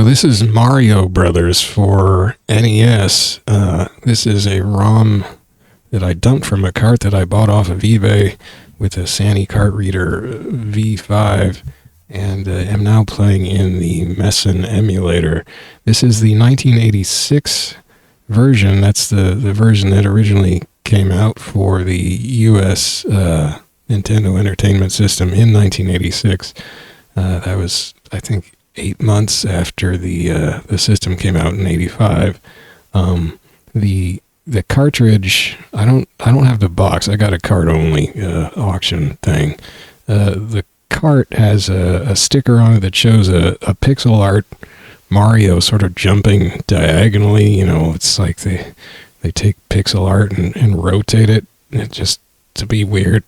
So this is Mario Brothers for NES. This is a ROM that I dumped from a cart that I bought off of eBay with a Sanni cart reader V5, and am now playing in the Mesen emulator. This is the 1986 version. That's the version that originally came out for the US Nintendo Entertainment System in 1986. That was, I think, 8 months after the system came out in '85. The cartridge, I don't have the box. I got a cart only auction thing. The cart has a sticker on it that shows a pixel art Mario sort of jumping diagonally. You know, it's like they take pixel art and rotate it just to be weird.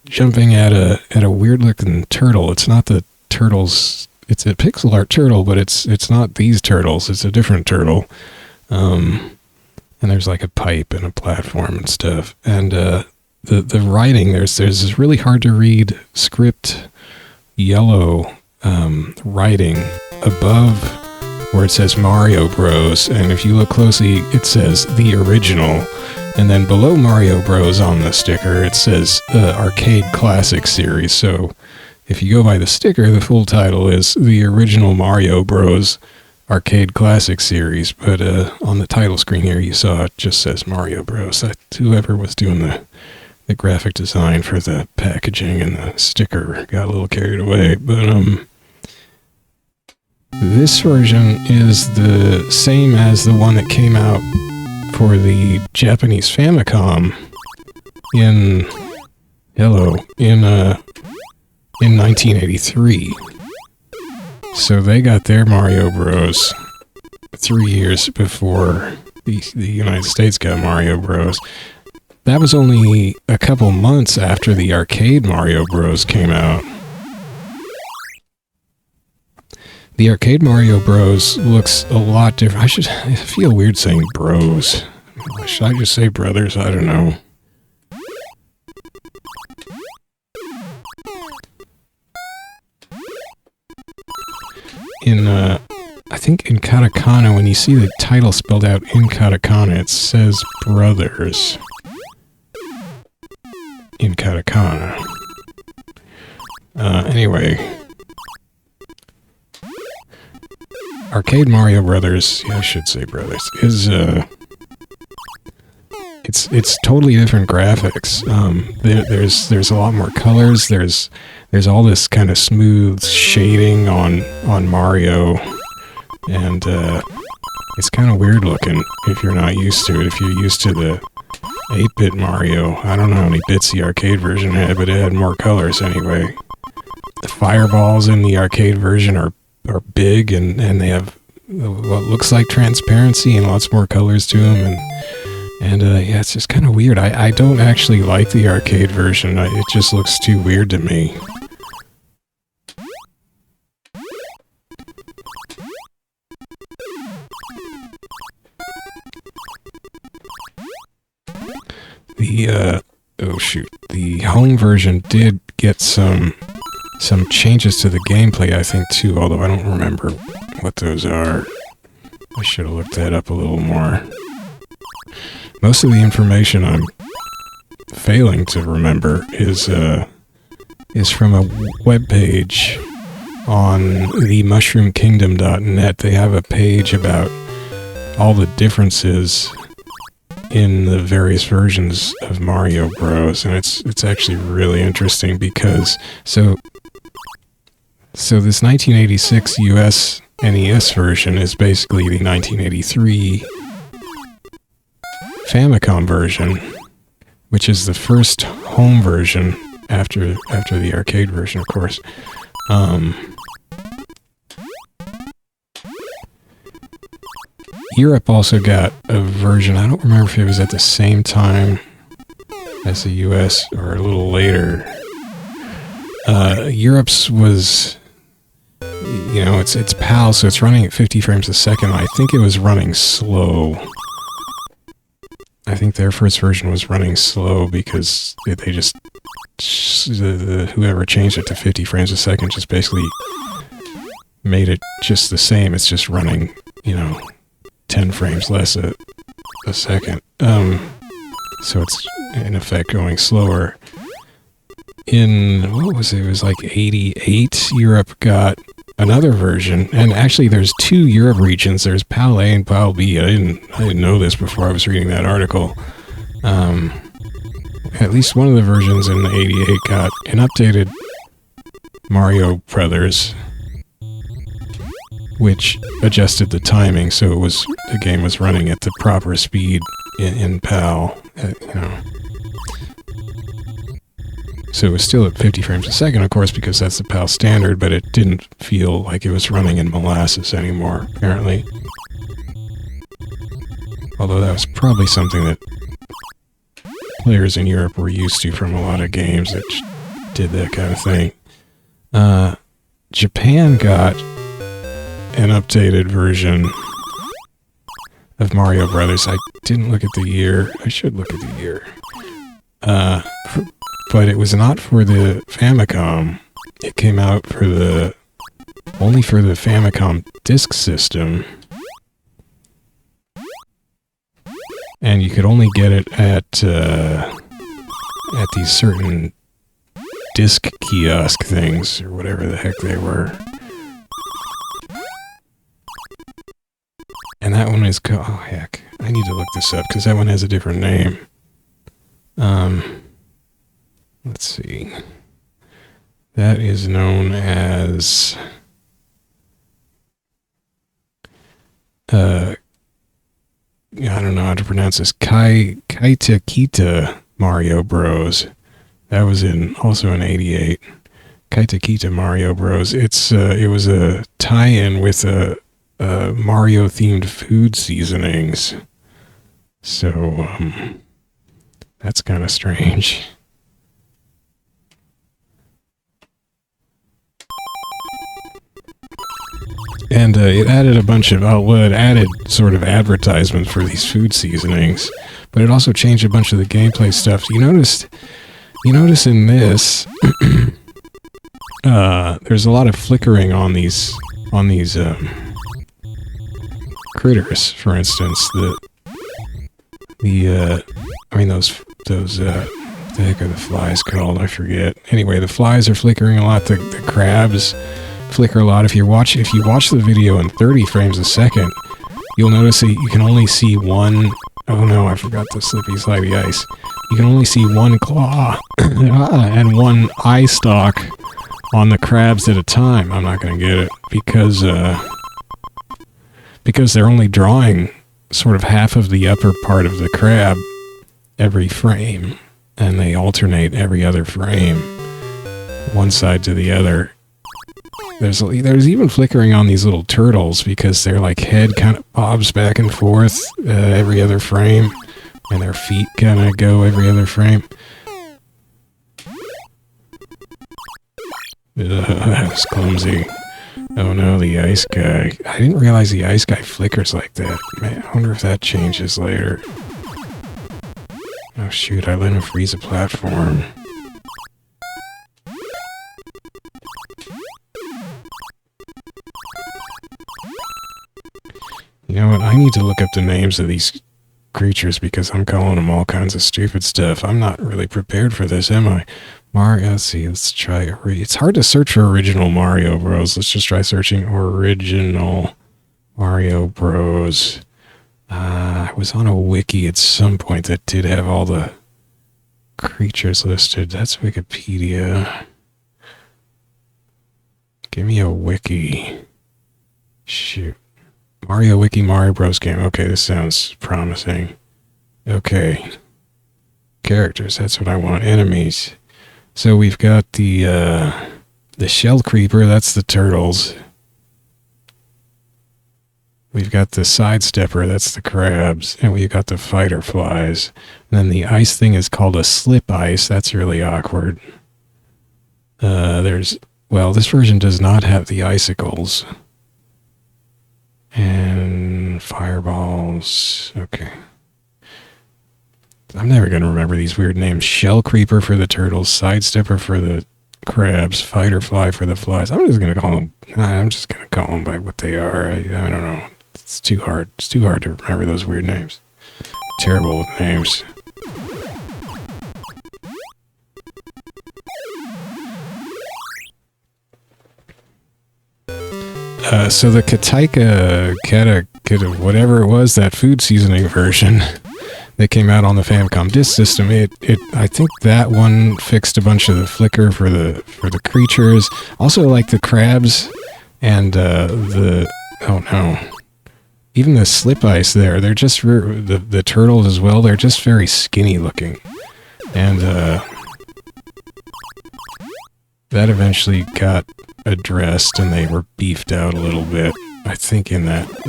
Jumping at a weird looking turtle. It's not the turtles. It's a pixel art turtle, but it's not these turtles. It's a different turtle. And there's like a pipe and a platform and stuff. And the writing, there's this really hard to read script yellow writing above where it says Mario Bros. And if you look closely, it says the original. And then below Mario Bros. On the sticker, it says Arcade Classic Series. So if you go by the sticker, the full title is The Original Mario Bros. Arcade Classic Series. But on the title screen here, you saw it just says Mario Bros. Whoever was doing the graphic design for the packaging and the sticker got a little carried away. But this version is the same as the one that came out for the Japanese Famicom in 1983. So they got their Mario Bros. 3 years before the United States got Mario Bros. That was only a couple months after the arcade Mario Bros. Came out. The arcade Mario Bros. Looks a lot different. I feel weird saying bros. Should I just say brothers? I don't know. I think in katakana, when you see the title spelled out in katakana, it says brothers in katakana. Anyway, Arcade Mario Brothers, yeah, I should say brothers, is it's totally different graphics. There's a lot more colors. There's all this kind of smooth shading on Mario, and it's kind of weird looking if you're not used to it. If you're used to the 8-bit Mario, I don't know how many bits the arcade version had, but it had more colors anyway. The fireballs in the arcade version are big, and they have what looks like transparency and lots more colors to them, and yeah, it's just kind of weird. I don't actually like the arcade version. It just looks too weird to me. The home version did get some changes to the gameplay, I think, too, although I don't remember what those are. I should have looked that up a little more. Most of the information I'm failing to remember is from a webpage on the mushroomkingdom.net. They have a page about all the differences in the various versions of Mario Bros. And it's actually really interesting because so this 1986 US NES version is basically the 1983 Famicom version, which is the first home version after the arcade version, of course. Europe also got a version. I don't remember if it was at the same time as the US or a little later. Europe's was, you know, it's PAL, so it's running at 50 frames a second. I think it was running slow. I think their first version was running slow because they just whoever changed it to 50 frames a second just basically made it just the same. It's just running, you know, 10 frames less a second. So it's in effect going slower. In, what was it? It was like 88. Europe got another version, and actually there's two Europe regions. There's PAL A and PAL B. I didn't know this before I was reading that article. At least one of the versions in 88 got an updated Mario Brothers, which adjusted the timing so it was, the game was running at the proper speed in PAL, you know. So it was still at 50 frames a second, of course, because that's the PAL standard, but it didn't feel like it was running in molasses anymore, apparently. Although that was probably something that players in Europe were used to from a lot of games that did that kind of thing. Japan got an updated version of Mario Brothers. I didn't look at the year. I should look at the year. But it was not for the Famicom. It came out for only for the Famicom disk system. And you could only get it at these certain disc kiosk things, or whatever the heck they were. And that one is oh heck, I need to look this up, because that one has a different name. Let's see. That is known as I don't know how to pronounce this. Kaitakita Mario Bros. That was also in 88. Kaitakita Mario Bros. It was a tie-in with Mario themed food seasonings. So that's kind of strange. And it added a bunch of, it added sort of advertisements for these food seasonings, but it also changed a bunch of the gameplay stuff. You notice in this, there's a lot of flickering on these critters. For instance, I mean those what the heck are the flies called? I forget. Anyway, the flies are flickering a lot. The crabs flicker a lot. If you watch the video in 30 frames a second, you'll notice that you can only see one. Oh no, I forgot the slippy slidey ice. You can only see one claw and one eye stalk on the crabs at a time. I'm not going to get it because they're only drawing sort of half of the upper part of the crab every frame, and they alternate every other frame, one side to the other. There's even flickering on these little turtles because their like head kind of bobs back and forth every other frame, and their feet kind of go every other frame. That's clumsy. Oh no, the ice guy. I didn't realize the ice guy flickers like that. Man, I wonder if that changes later. Oh shoot, I let him freeze a platform. You know what, I need to look up the names of these creatures because I'm calling them all kinds of stupid stuff. I'm not really prepared for this, am I? Mario, let's see, let's try... It's hard to search for original Mario Bros. Let's just try searching original Mario Bros. I was on a wiki at some point that did have all the creatures listed. That's Wikipedia. Give me a wiki. Shoot. Mario Wiki Mario Bros. Game. Okay, this sounds promising. Okay. Characters, that's what I want. Enemies. So we've got the Shell Creeper, that's the turtles. We've got the Sidestepper, that's the crabs. And we've got the Fighter Flies. And then the ice thing is called a Slip Ice. That's really awkward. Well, this version does not have the icicles. And fireballs. Okay. I'm never going to remember these weird names. Shell Creeper for the turtles, Sidestepper for the crabs. Fight or fly for the flies. I'm just gonna call them. I'm just gonna call them by what they are. I don't know. It's too hard. It's too hard to remember those weird names. Terrible with names. So the Kataika, whatever it was, that food seasoning version that came out on the Famicom disk system, I think that one fixed a bunch of the flicker for the creatures. Also, like the crabs and oh no, even the slip ice there. They're just the turtles as well. They're just very skinny looking, and that eventually got addressed and they were beefed out a little bit. I think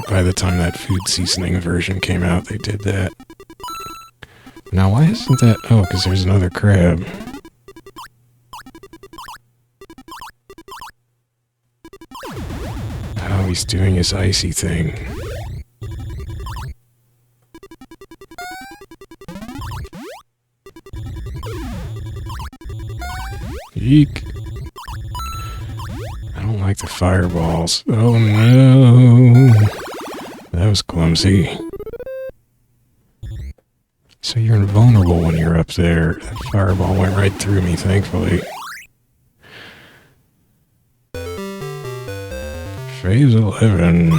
by the time that food seasoning version came out, they did that. Now, why isn't that? Oh, because there's another crab. Oh, he's doing his icy thing. Eek. I don't like the fireballs. Oh no! That was clumsy. So you're invulnerable when you're up there. That fireball went right through me, thankfully. Phase 11.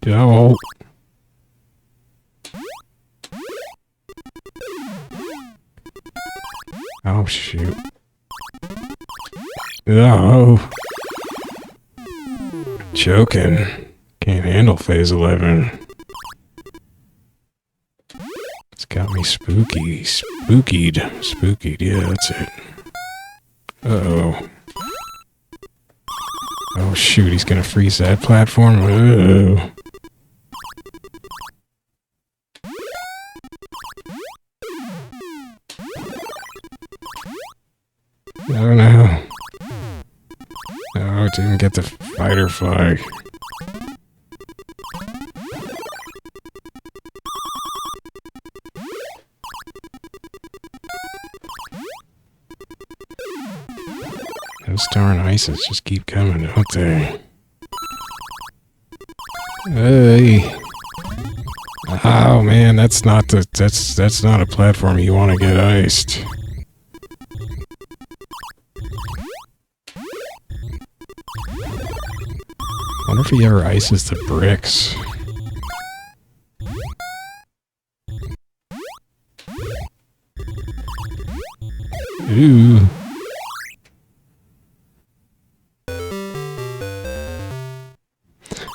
Go. Oh, shoot. Oh. Choking. Can't handle phase 11. It's got me spooky. Spookied, yeah, that's it. Uh-oh. Oh, shoot, he's gonna freeze that platform? Oh. Oh no. Oh, didn't get the fighter flag. Those darn ices just keep coming, don't they? Hey. Oh man, that's not a platform you want to get iced. I wonder if he ever ices the bricks. Ooh.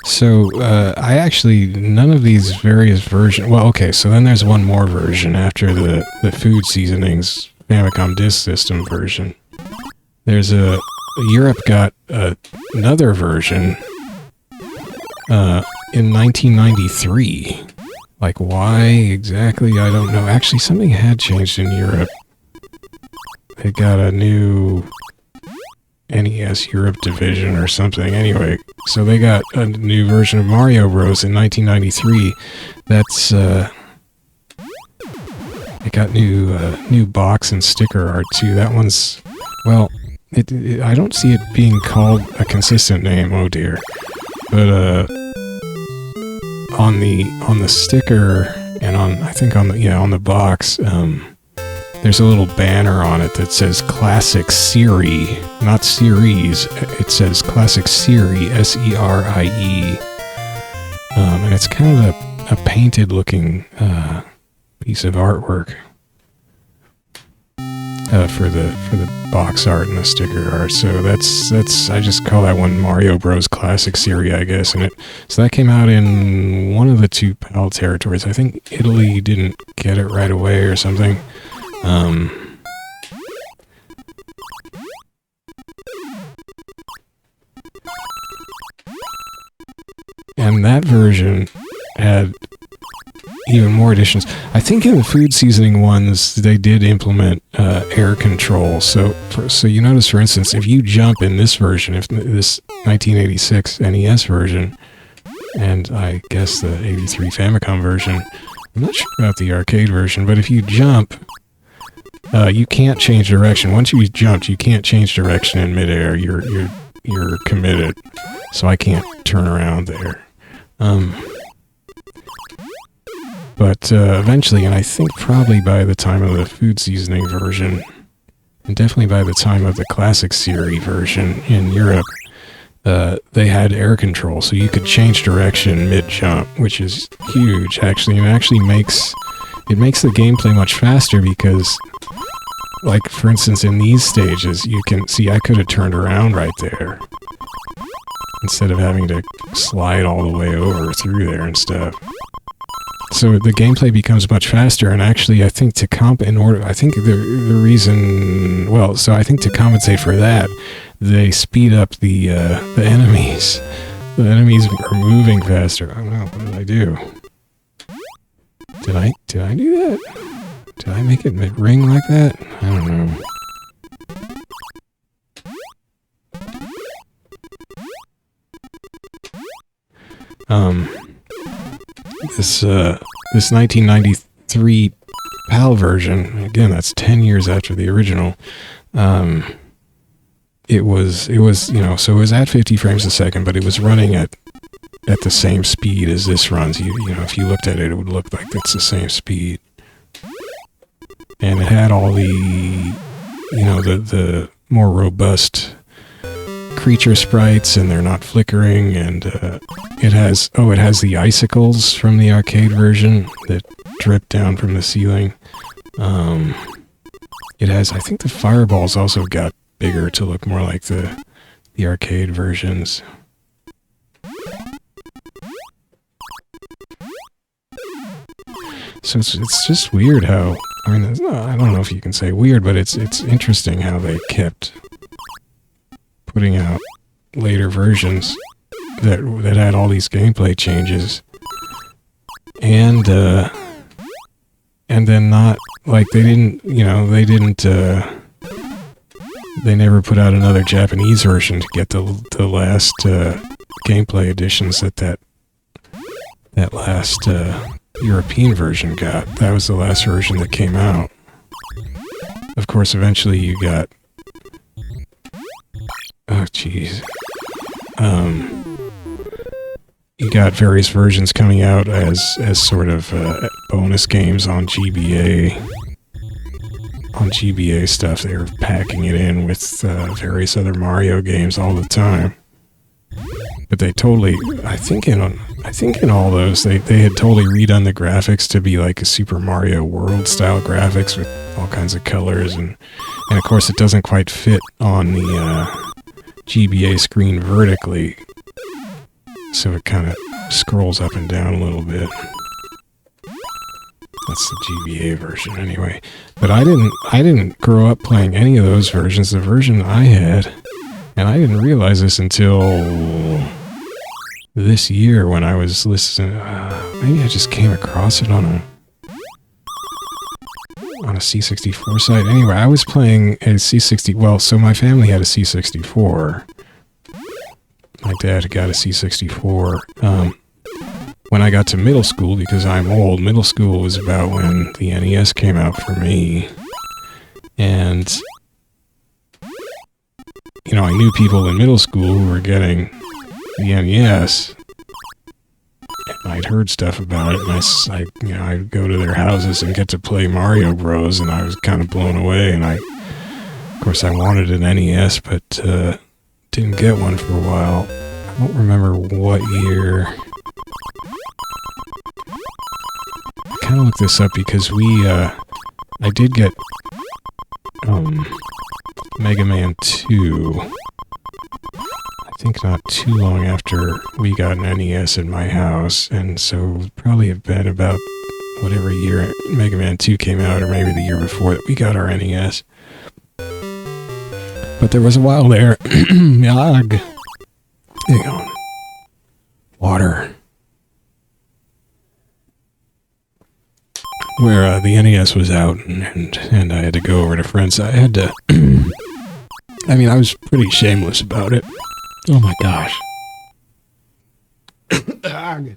So, I actually, none of these various versions... Well, okay, so then there's one more version after the food seasonings Famicom disk system version. There's Europe got another version in 1993. Like, why exactly? I don't know. Actually, something had changed in Europe. They got a new NES Europe division or something. Anyway, so they got a new version of Mario Bros. In 1993. That's, it got new box and sticker art too. That one's, well, I don't see it being called a consistent name, oh dear. But, on the sticker and I think on the box, there's a little banner on it that says Classic Serie, not series. It says Classic Serie, S-E-R-I-E. And it's kind of a painted looking piece of artwork for the box art and the sticker art. So that's I just call that one Mario Bros. Classic Serie, I guess. So that came out in one of the two PAL territories. I think Italy didn't get it right away or something. And that version had even more additions. I think in the food seasoning ones, they did implement air control. So you notice, for instance, if you jump in this version, if this 1986 NES version, and I guess the 83 Famicom version, I'm not sure about the arcade version, but if you jump, You can't change direction. Once you jumped, you can't change direction in midair. You're committed. So I can't turn around there. But eventually, and I think probably by the time of the food seasoning version, and definitely by the time of the classic series version in Europe, they had air control, so you could change direction mid-jump, which is huge, actually, and it makes the gameplay much faster because, like, for instance, in these stages, you can see I could have turned around right there instead of having to slide all the way over through there and stuff. So the gameplay becomes much faster, and actually, I think to compensate for that, they speed up the enemies. The enemies are moving faster. I don't know. What did I do? Did I do that? Did I make it ring like that? I don't know. This 1993 PAL version, again, that's 10 years after the original. It was so it was at 50 frames a second, but it was running at the same speed as this runs. You know, if you looked at it, it would look like it's the same speed. And it had all the, the more robust creature sprites, and they're not flickering, and it has the icicles from the arcade version that drip down from the ceiling. It has, I think the fireballs also got bigger to look more like the arcade versions. So it's just weird how, I mean, I don't know if you can say weird, but it's interesting how they kept putting out later versions that had all these gameplay changes, and then not, like, they never put out another Japanese version to get the last gameplay additions that last European version got. That was the last version that came out. Of course, eventually you got, oh jeez, you got various versions coming out as sort of bonus games on GBA. On GBA stuff, they were packing it in with various other Mario games all the time. But they totally, I think in all those, they had totally redone the graphics to be like a Super Mario World style graphics with all kinds of colors, and of course it doesn't quite fit on the GBA screen vertically, so it kind of scrolls up and down a little bit. That's the GBA version anyway. But I didn't grow up playing any of those versions. The version I had, and I didn't realize this until this year when I was listening. Maybe I just came across it on a C64 site. Anyway, I was playing a C60. Well, so my family had a C64. My dad got a C64. When I got to middle school, because I'm old, middle school was about when the NES came out for me. And, I knew people in middle school who were getting the NES. And I'd heard stuff about it, and I'd go to their houses and get to play Mario Bros, and I was kind of blown away. And of course, I wanted an NES, but didn't get one for a while. I don't remember what year. I kind of looked this up because I did get Mega Man 2. I think not too long after we got an NES in my house, and so it would probably have been about whatever year Mega Man 2 came out, or maybe the year before that we got our NES. But there was a while there, Argh. Hang on. Water. Where the NES was out, and I had to go over to friends. I had to... I mean, I was pretty shameless about it. Oh my gosh. I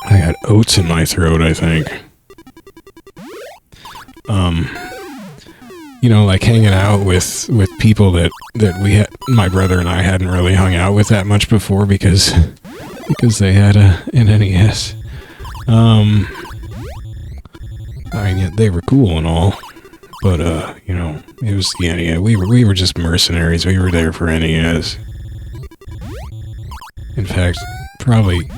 got oats in my throat, I think. you know, like hanging out with people that we had, my brother and I hadn't really hung out with that much before because they had an NES. I mean, yeah, they were cool and all, but you know, it was the NES. We were just mercenaries. We were there for NES. In fact, probably,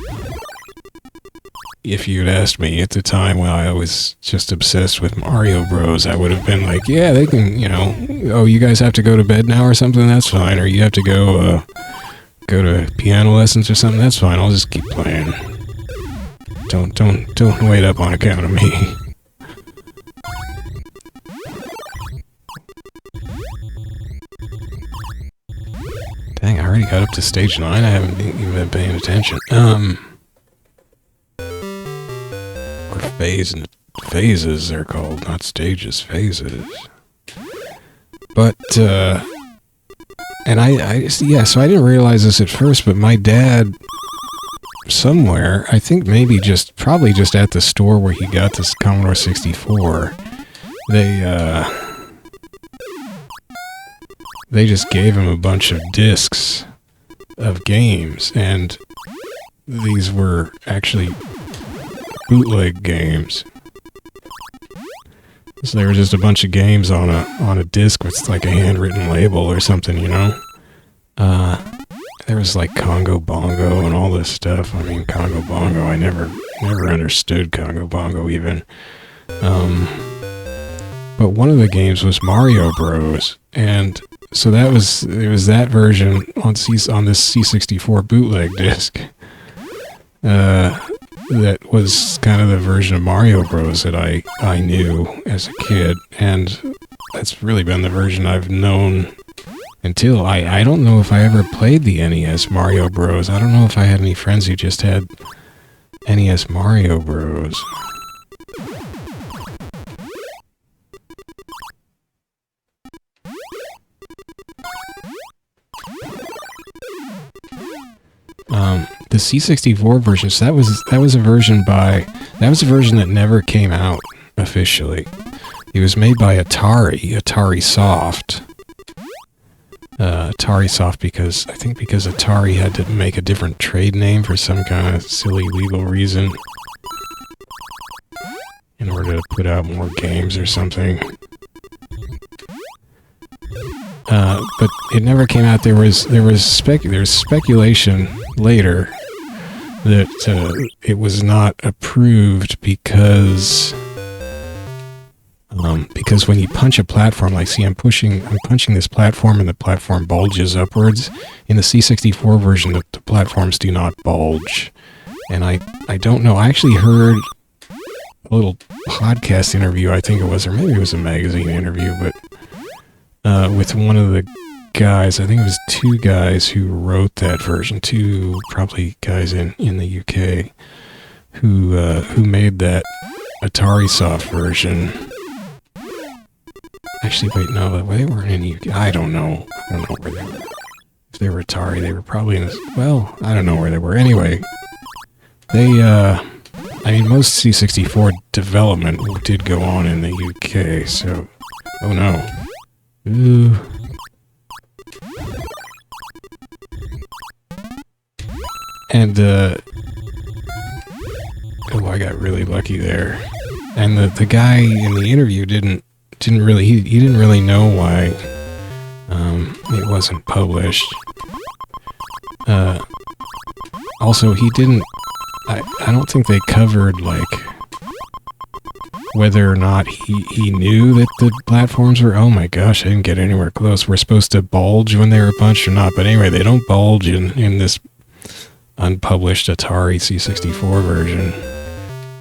if you'd asked me at the time when I was just obsessed with Mario Bros, I would have been like, yeah, they can, you know, oh, you guys have to go to bed now or something, that's fine. Or you have to go to piano lessons or something, that's fine. I'll just keep playing. Don't wait up on account of me. Dang, I already got up to stage 9. I haven't even been paying attention. Or phases they're called, not stages, phases. But, and yeah, so I didn't realize this at first, but my dad, somewhere, I think maybe probably just at the store where he got this Commodore 64, they just gave him a bunch of discs of games, and these were actually bootleg games. So they were just a bunch of games on a disc with like a handwritten label or something, you know? There was like Congo Bongo and all this stuff. I mean, Congo Bongo, I never understood Congo Bongo even. But one of the games was Mario Bros. And so it was that version on this C64 bootleg disc. That was kind of the version of Mario Bros. That I knew as a kid, and that's really been the version I've known until I don't know if I ever played the NES Mario Bros. I don't know if I had any friends who just had NES Mario Bros. The C64 version, so that was a version that never came out officially. It was made by Atarisoft. Atarisoft because Atari had to make a different trade name for some kind of silly legal reason in order to put out more games or something. But it never came out. There was speculation later that it was not approved because when you punch a platform, like, see, I'm punching this platform and the platform bulges upwards. In the C64 version, the platforms do not bulge. And I don't know. I actually heard a little podcast interview, I think it was, or maybe it was a magazine interview, but with one of the guys, I think it was two guys who wrote that version, two probably guys in the UK who made that Atarisoft version. Actually, wait, no, they weren't in the UK. I don't know where they were. If they were Atari, they were probably in this, well, I don't know where they were. Anyway, I mean, most C64 development did go on in the UK, so, oh no. Ooh. And, oh, I got really lucky there. And the guy in the interview didn't really know why it wasn't published. Also, he didn't, I don't think they covered, like, whether or not he knew that the platforms were, oh my gosh, I didn't get anywhere close, we're supposed to bulge when they were punched or not. But anyway, they don't bulge in this unpublished Atari C64 version.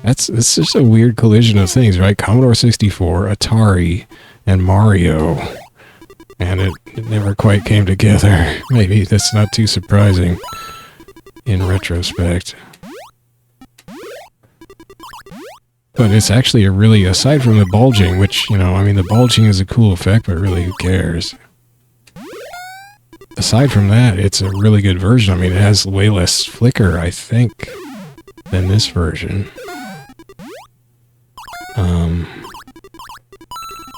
It's just a weird collision of things, right? Commodore 64, Atari, and Mario. And it never quite came together. Maybe that's not too surprising in retrospect. But it's actually a really, aside from the bulging, which, you know, I mean, the bulging is a cool effect, but really, who cares? Aside from that, it's a really good version. I mean, it has way less flicker, I think, than this version.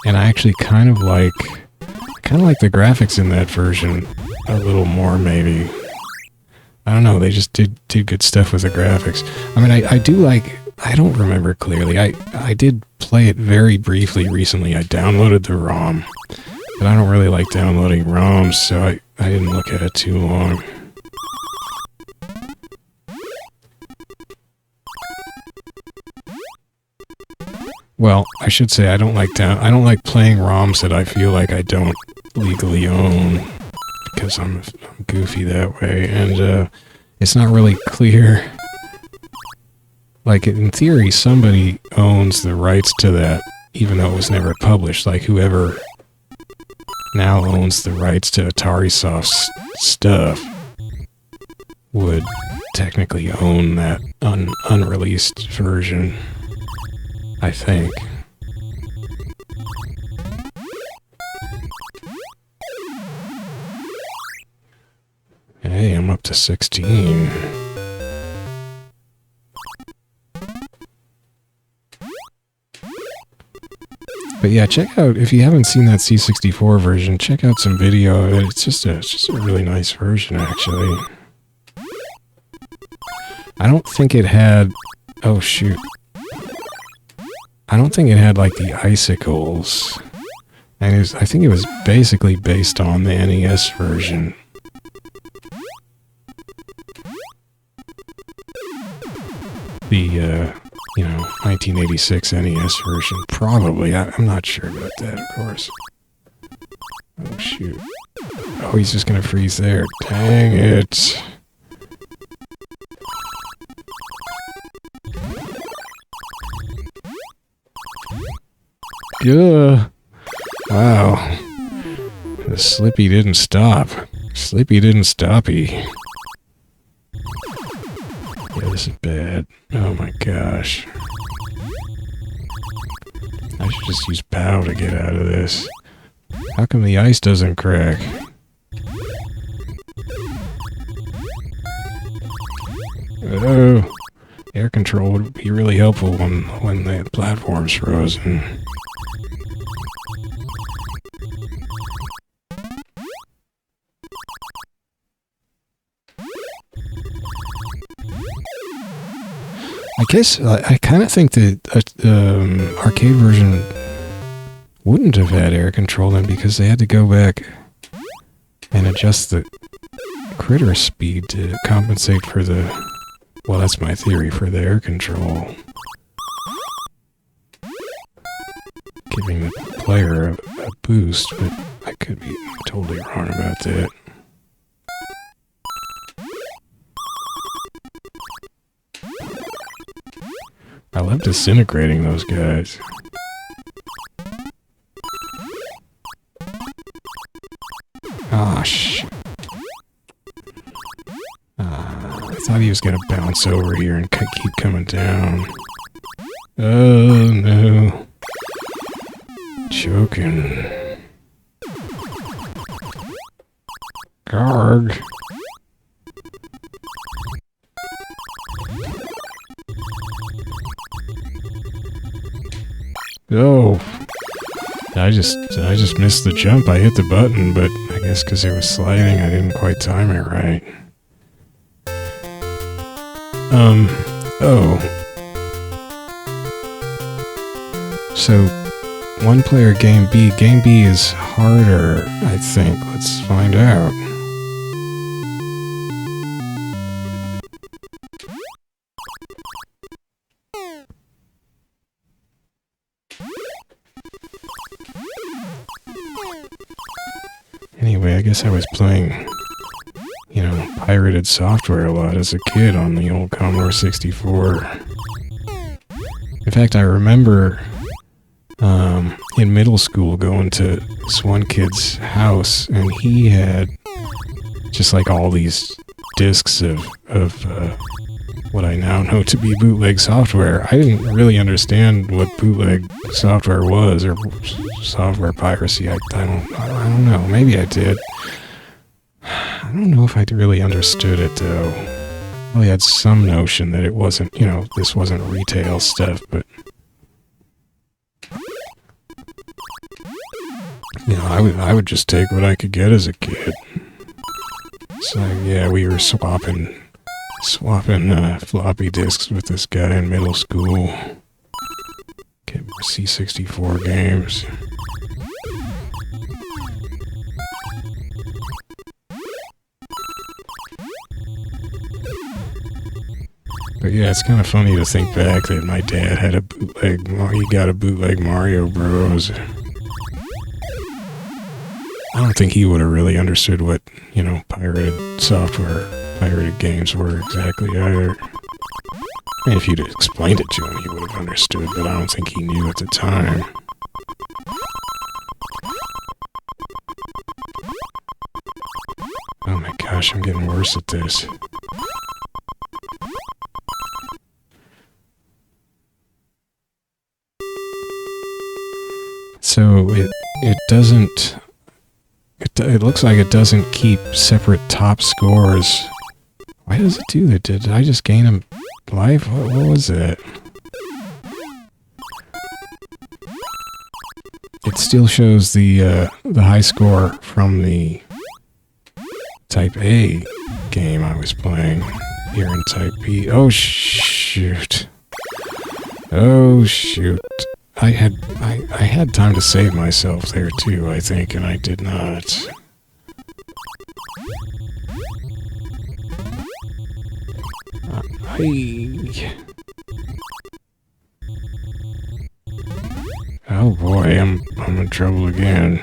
And I actually kind of like the graphics in that version a little more, maybe. I don't know, they just did good stuff with the graphics. I mean, I do like, I don't remember clearly. I did play it very briefly recently. I downloaded the ROM, but I don't really like downloading ROMs, so I didn't look at it too long. Well, I should say I don't like playing ROMs that I feel like I don't legally own, because I'm goofy that way, and it's not really clear. Like, in theory, somebody owns the rights to that, even though it was never published. Like, whoever now owns the rights to Atarisoft's stuff would technically own that unreleased version, I think. Hey, I'm up to 16. But yeah, check out, if you haven't seen that C64 version, check out some video of it. It's just a really nice version, actually. I don't think it had... Oh, shoot. I don't think it had, like, the icicles. And I think it was basically based on the NES version. The, you know, 1986 NES version. Probably. I'm not sure about that, of course. Oh, shoot. Oh, he's just gonna freeze there. Dang it. Ugh. Wow. The Slippy didn't stop. Slippy didn't stoppy. Yeah, this is bad. Oh my gosh. I should just use POW to get out of this. How come the ice doesn't crack? Oh, air control would be really helpful when the platform's frozen. I guess I kind of think that arcade version wouldn't have had air control then, because they had to go back and adjust the critter speed to compensate for the... Well, that's my theory, for the air control. Giving the player a boost, but I could be totally wrong about that. I love disintegrating those guys. Ah, shit. I thought he was gonna bounce over here and keep coming down. Oh, no. Choking. Argh. Oh, I just missed the jump. I hit the button, but I guess because it was sliding, I didn't quite time it right. Oh. So, one player game B. Game B is harder, I think. Let's find out. Anyway, I guess I was playing, you know, pirated software a lot as a kid on the old Commodore 64. In fact, I remember in middle school going to this one kid's house, and he had just like all these discs of what I now know to be bootleg software. I didn't really understand what bootleg software was, or software piracy. I don't know. Maybe I did. I don't know if I really understood it, though. I really had some notion that it wasn't, you know, this wasn't retail stuff, but... You know, I would just take what I could get as a kid. So yeah, we were swapping floppy disks with this guy in middle school. Get C64 games. But yeah, it's kind of funny to think back that my dad had a bootleg. He got a bootleg Mario Bros. I don't think he would have really understood what, you know, pirated software, pirated games were exactly either. I mean, if you'd explained it to him, he would have understood, but I don't think he knew at the time. Oh my gosh, I'm getting worse at this. So it doesn't... It looks like it doesn't keep separate top scores. Why does it do that? Did I just gain a life? What was it? It still shows the high score from the Type A game I was playing here in Type B. Oh shoot! Oh shoot! I had time to save myself there too, I think, and I did not. Oh boy, I'm in trouble again.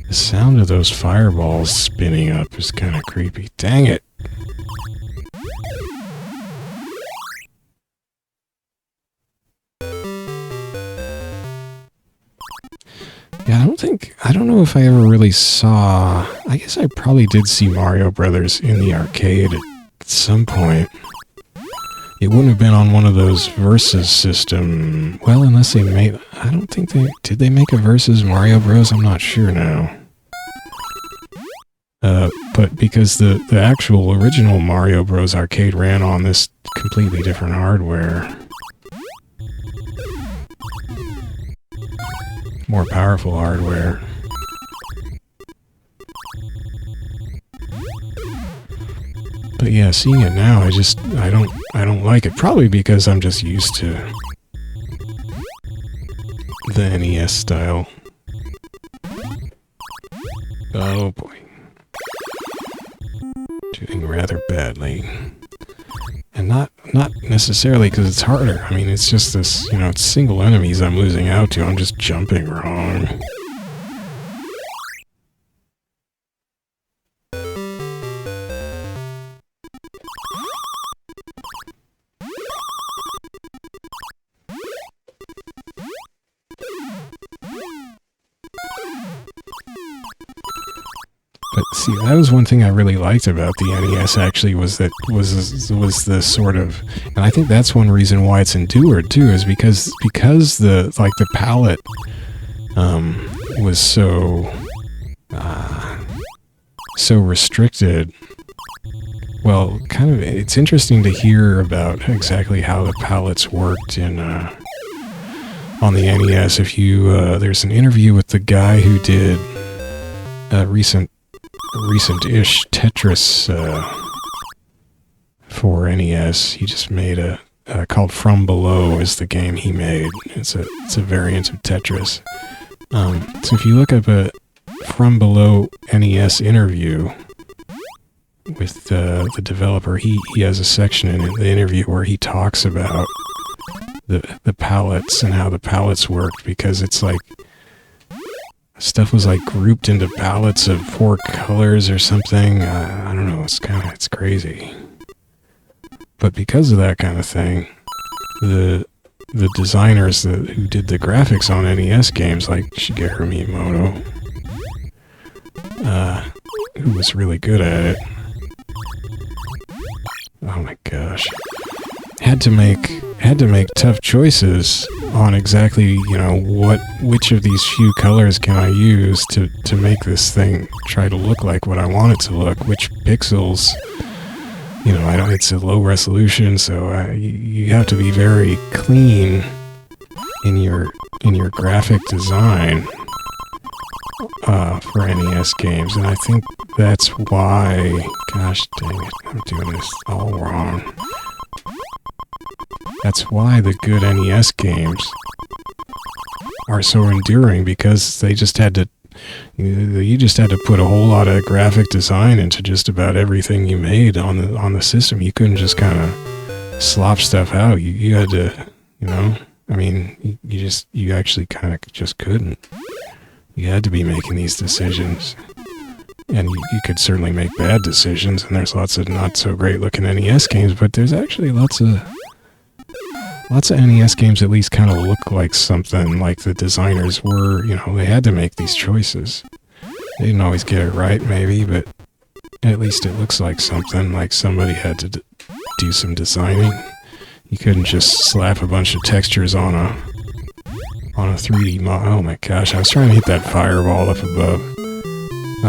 The sound of those fireballs spinning up is kind of creepy. Dang it! Yeah, I don't know if I ever really saw... I guess I probably did see Mario Brothers in the arcade at some point. It wouldn't have been on one of those Versus system... Well, unless they made... I don't think they... Did they make a Versus Mario Bros? I'm not sure now. But because the actual original Mario Bros. Arcade ran on this completely different hardware... More powerful hardware. But yeah, seeing it now, I don't like it. Probably because I'm just used to the NES style. Oh boy. Doing rather badly. And not necessarily because it's harder. I mean, it's just this, you know, it's single enemies I'm losing out to. I'm just jumping wrong. But see, that was one thing I really liked about the NES, actually, was the sort of, and I think that's one reason why it's endured too, is because the palette was so restricted. Well, kind of, it's interesting to hear about exactly how the palettes worked in on the NES. If you there's an interview with the guy who did recent-ish Tetris for NES. He just made a called From Below is the game he made. It's a variant of Tetris. So if you look up a From Below NES interview with the developer, he has a section in the interview where he talks about the palettes and how the palettes worked, because it's like stuff was like grouped into palettes of 4 colors or something. I don't know. It's crazy. But because of that kind of thing, the designers who did the graphics on NES games, like Shigeru Miyamoto, who was really good at it. Oh my gosh. Had to make tough choices on exactly, you know, which of these few colors can I use to make this thing try to look like what I want it to look, which pixels, you know, it's a low resolution, so you have to be very clean in your graphic design for NES games, and I think that's why. Gosh dang it, I'm doing this all wrong. That's why the good NES games are so enduring, because they just had to. You just had to put a whole lot of graphic design into just about everything you made on the system. You couldn't just kind of slop stuff out. You had to, you know. I mean, you actually kind of just couldn't. You had to be making these decisions, and you could certainly make bad decisions. And there's lots of not so great looking NES games, but there's actually lots of NES games at least kind of look like something, like the designers were, you know, they had to make these choices. They didn't always get it right, maybe, but at least it looks like something, like somebody had to do some designing. You couldn't just slap a bunch of textures on a 3D model. Oh my gosh, I was trying to hit that fireball up above.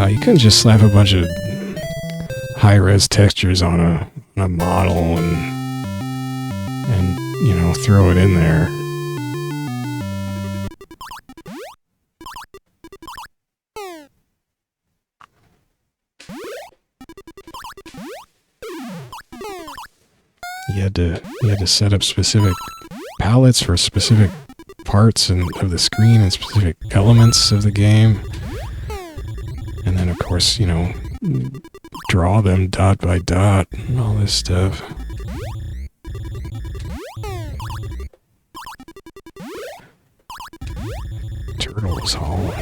You couldn't just slap a bunch of high-res textures on a model and you know, throw it in there. You had to set up specific palettes for specific parts of the screen and specific elements of the game. And then, of course, you know, draw them dot by dot and all this stuff. Turtles Hall.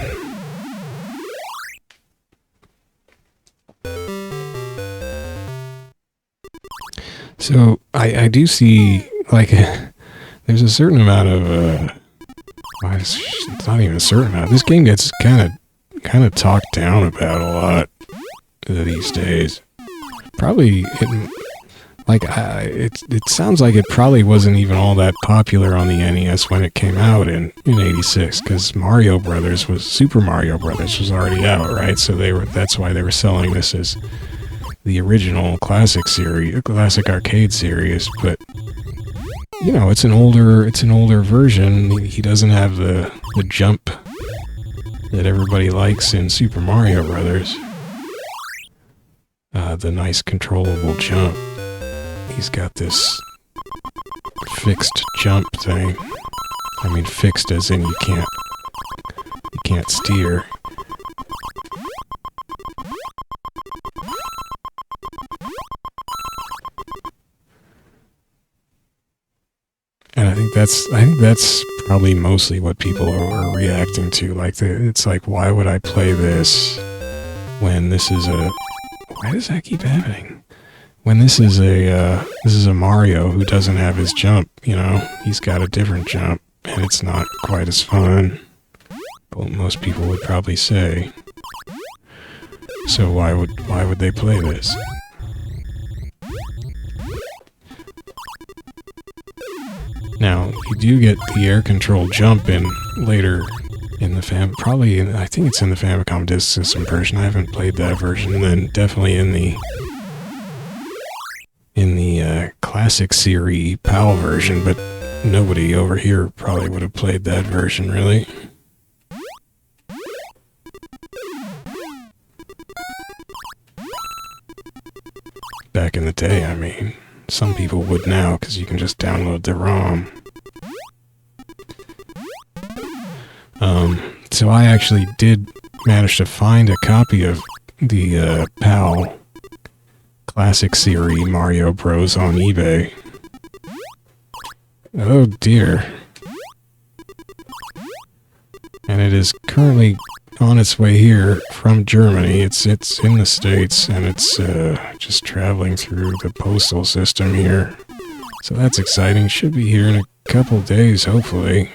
So I do see, like, there's a certain amount of it's not even a certain amount. This game gets kind of talked down about a lot these days. Probably it sounds like it probably wasn't even all that popular on the NES when it came out in '86, because Super Mario Brothers was already out, right? So that's why they were selling this as the original classic arcade series. But you know, it's an older version. He doesn't have the jump that everybody likes in Super Mario Brothers. The nice controllable jump. He's got this fixed jump thing. I mean, fixed as in you can't steer. And I think that's probably mostly what people are reacting to. Like, it's like, why would I play this when this is a... Why does that keep happening? When this is a Mario who doesn't have his jump, you know? He's got a different jump, and it's not quite as fun. But most people would probably say. So why would they play this? Now, you do get the air control jump in later in the I think it's in the Famicom Disk System version. I haven't played that version. And then definitely in the Classic Series PAL version, but nobody over here probably would have played that version, really. Back in the day, I mean. Some people would now, because you can just download the ROM. So I actually did manage to find a copy of the PAL Classic Series Mario Bros. On eBay. Oh dear. And it is currently on its way here from Germany. It's in the States, and it's just traveling through the postal system here. So that's exciting. Should be here in a couple days, hopefully.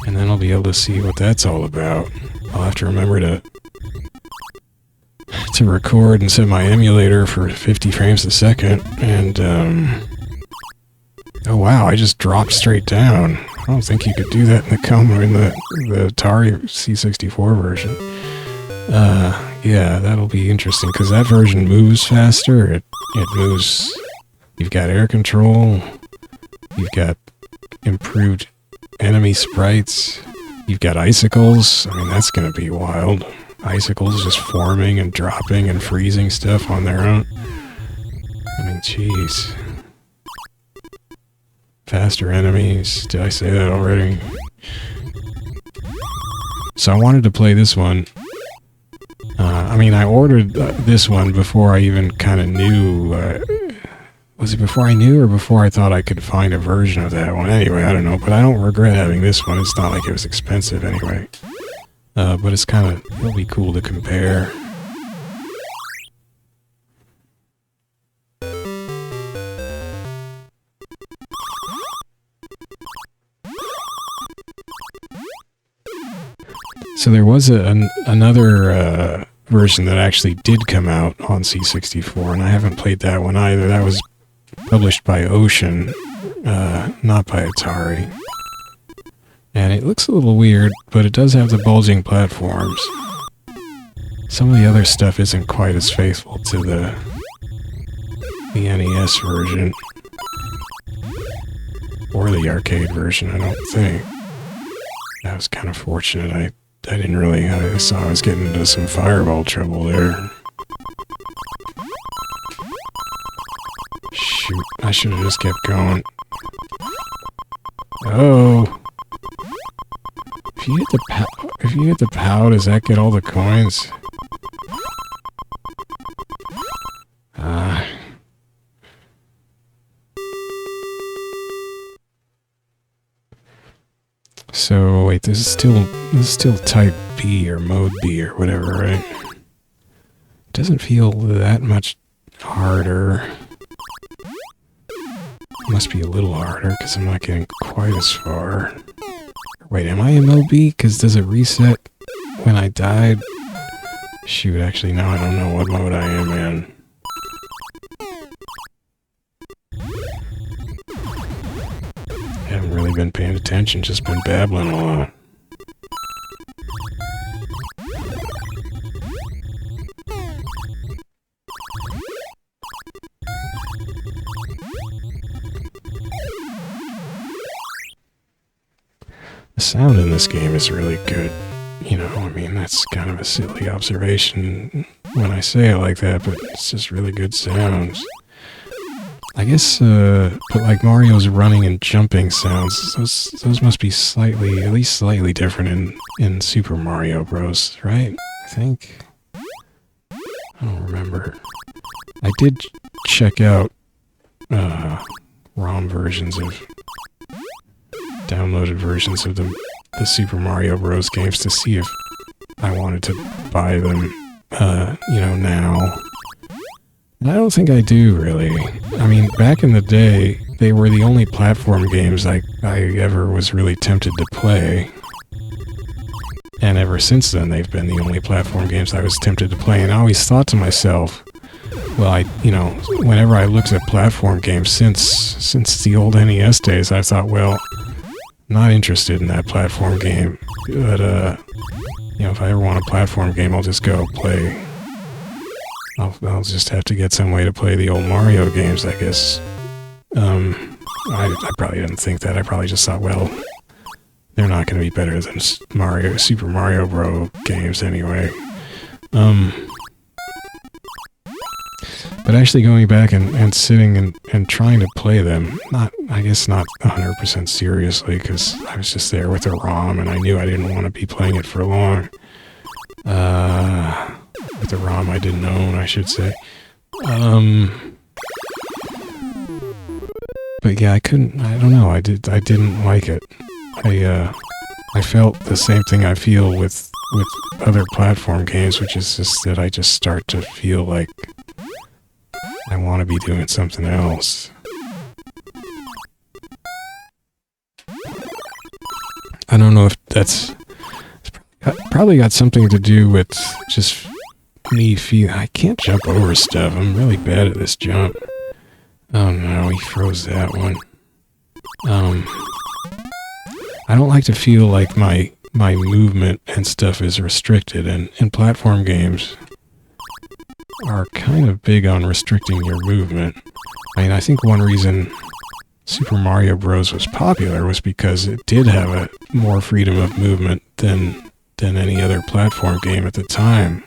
And then I'll be able to see what that's all about. I'll have to remember to record and set my emulator for 50 frames a second, and oh wow, I just dropped straight down. I don't think you could do that in the Atari C64 version. Yeah, that'll be interesting, because that version moves faster. It moves You've got air control. You've got improved enemy sprites. You've got icicles. I mean, that's going to be wild. Icicles just forming and dropping and freezing stuff on their own. I mean, jeez. Faster enemies. Did I say that already? So I wanted to play this one. I mean, I ordered this one before I even kind of knew... was it before I knew or before I thought I could find a version of that one? Anyway, I don't know, but I don't regret having this one. It's not like it was expensive anyway. But it's kind of... it'll be cool to compare. So there was another version that actually did come out on C64, and I haven't played that one either. That was published by Ocean, not by Atari. And it looks a little weird, but it does have the bulging platforms. Some of the other stuff isn't quite as faithful to the NES version. Or the arcade version, I don't think. That was kind of fortunate. I didn't really... I saw I was getting into some fireball trouble there. Shoot, I should have just kept going. Oh! If you hit the POW, does that get all the coins? So wait, this is still type B or mode B or whatever, right? It doesn't feel that much harder. Must be a little harder because I'm not getting quite as far. Wait, am I in mode B? Because does it reset when I died? Shoot, actually, now I don't know what mode I am in. Haven't really been paying attention, just been babbling a lot. The sound in this game is really good. You know, I mean, that's kind of a silly observation when I say it like that, but it's just really good sounds. I guess, but like Mario's running and jumping sounds, those must be slightly, at least slightly different in Super Mario Bros., right? I think. I don't remember. I did check out ROM versions of, downloaded versions of the Super Mario Bros. Games to see if I wanted to buy them, you know, now. And I don't think I do, really. I mean, back in the day, they were the only platform games I ever was really tempted to play. And ever since then, they've been the only platform games I was tempted to play. And I always thought to myself, well, you know, whenever I looked at platform games since the old NES days, I thought, well, not interested in that platform game. But, you know, if I ever want a platform game, I'll just go play... I'll just have to get some way to play the old Mario games, I guess. I probably didn't think that. I probably just thought, well, they're not going to be better than Super Mario Bros. Games anyway. But actually going back and sitting and trying to play them, I guess not 100% seriously, because I was just there with a ROM and I knew I didn't want to be playing it for long. With the ROM I didn't own, I should say. But yeah, I don't know, I didn't like it. I felt the same thing I feel with other platform games, which is just that I just start to feel like I want to be doing something else. I don't know if it's probably got something to do with just me feeling... I can't jump over stuff. I'm really bad at this jump. Oh no, he froze that one. I don't like to feel like my movement and stuff is restricted, and platform games are kind of big on restricting your movement. I mean, I think one reason Super Mario Bros. Was popular was because it did have a more freedom of movement than any other platform game at the time.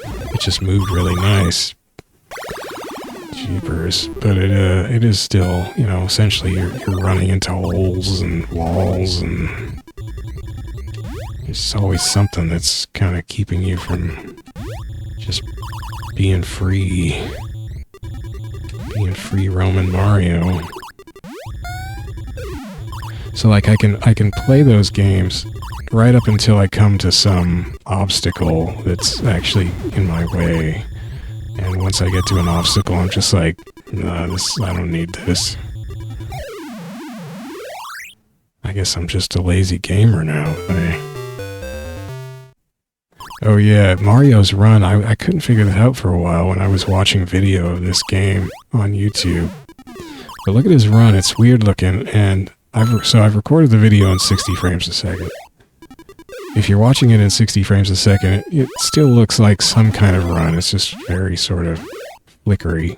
It just moved really nice. Jeepers. But it is still, you know, essentially you're running into holes and walls, and there's always something that's kind of keeping you from just being free. Being free roaming Mario. So like I can play those games right up until I come to some obstacle that's actually in my way. And once I get to an obstacle, I'm just like, nah, I don't need this. I guess I'm just a lazy gamer now. Oh yeah, Mario's Run, I couldn't figure that out for a while when I was watching video of this game on YouTube. But look at his run, it's weird looking, and I've recorded the video in 60 frames a second. If you're watching it in 60 frames a second, it still looks like some kind of run. It's just very sort of flickery.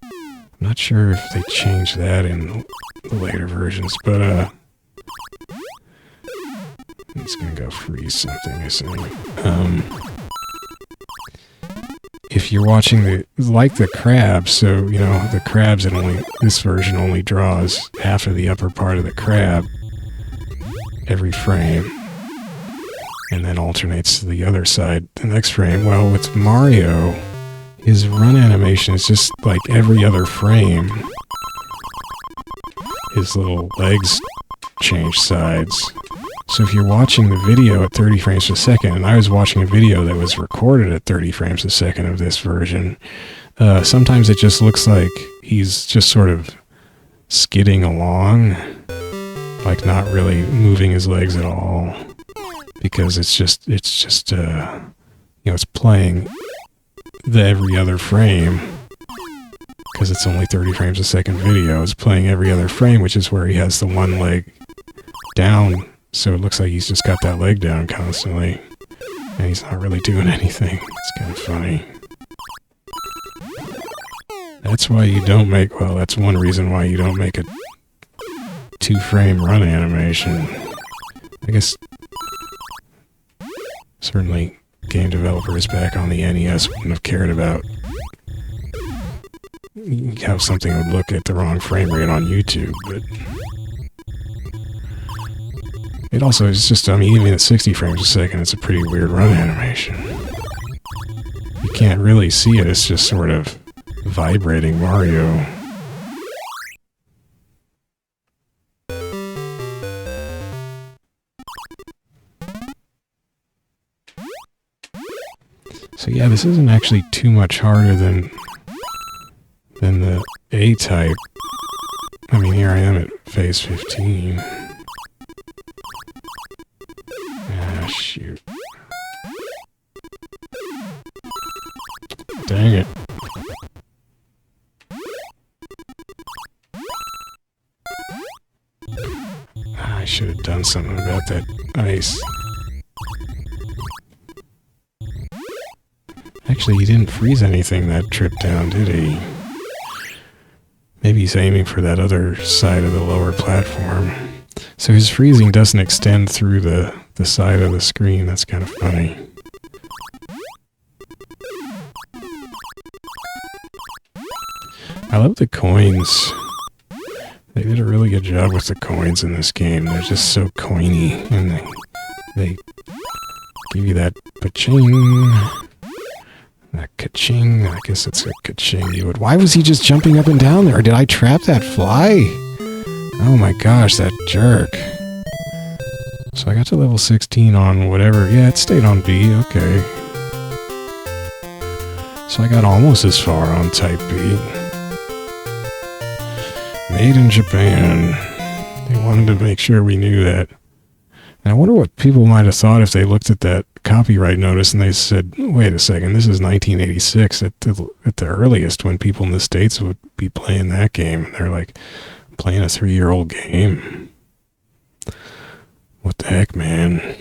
I'm not sure if they changed that in the later versions, but I'm just gonna go freeze something, I think. If you're watching like the crabs, so, you know, the crabs, this version only draws half of the upper part of the crab every frame, and then alternates to the other side the next frame. Well, with Mario, his run animation is just like every other frame. His little legs change sides. So if you're watching the video at 30 frames per second, and I was watching a video that was recorded at 30 frames a second of this version, sometimes it just looks like he's just sort of skidding along, like not really moving his legs at all, because it's just you know, it's playing every other frame, because it's only 30 frames a second video. It's playing every other frame, which is where he has the one leg down. So it looks like he's just got that leg down constantly, and he's not really doing anything. It's kind of funny. That's why you don't make, well, that's one reason why you don't make a 2-frame run animation. I guess certainly game developers back on the NES wouldn't have cared about how something would look at the wrong frame rate on YouTube, but it also is just, I mean, even at 60 frames a second, it's a pretty weird run animation. You can't really see it, it's just sort of vibrating Mario. So yeah, this isn't actually too much harder than the A-type. I mean, here I am at phase 15. Ah, shoot. Dang it. I should have done something about that ice. Actually, he didn't freeze anything that trip down, did he? Maybe he's aiming for that other side of the lower platform. So his freezing doesn't extend through the side of the screen. That's kind of funny. I love the coins. They did a really good job with the coins in this game. They're just so coiny, and they give you that pa-ching, that ka-ching. I guess it's a ka-ching. Why was he just jumping up and down there? Did I trap that fly? Oh my gosh, that jerk. So I got to level 16 on whatever. Yeah, it stayed on B. Okay. So I got almost as far on Type B. Made in Japan. They wanted to make sure we knew that. And I wonder what people might have thought if they looked at that copyright notice and they said, wait a second, this is 1986 at the earliest when people in the States would be playing that game. And they're like, playing a 3-year-old game. What the heck, man?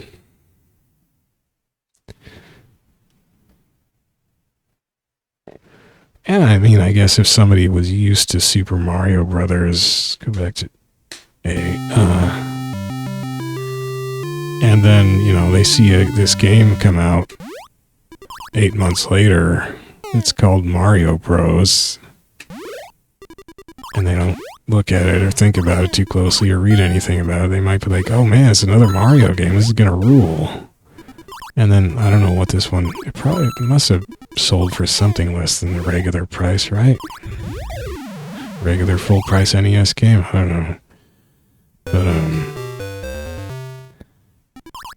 And I mean, I guess if somebody was used to Super Mario Brothers, go back to A, and then, you know, they see this game come out 8 months later. It's called Mario Bros. And they don't look at it or think about it too closely or read anything about it. They might be like, oh man, it's another Mario game. This is going to rule. And then, I don't know what this one, it must have sold for something less than the regular price, right? Regular full price NES game? I don't know. But,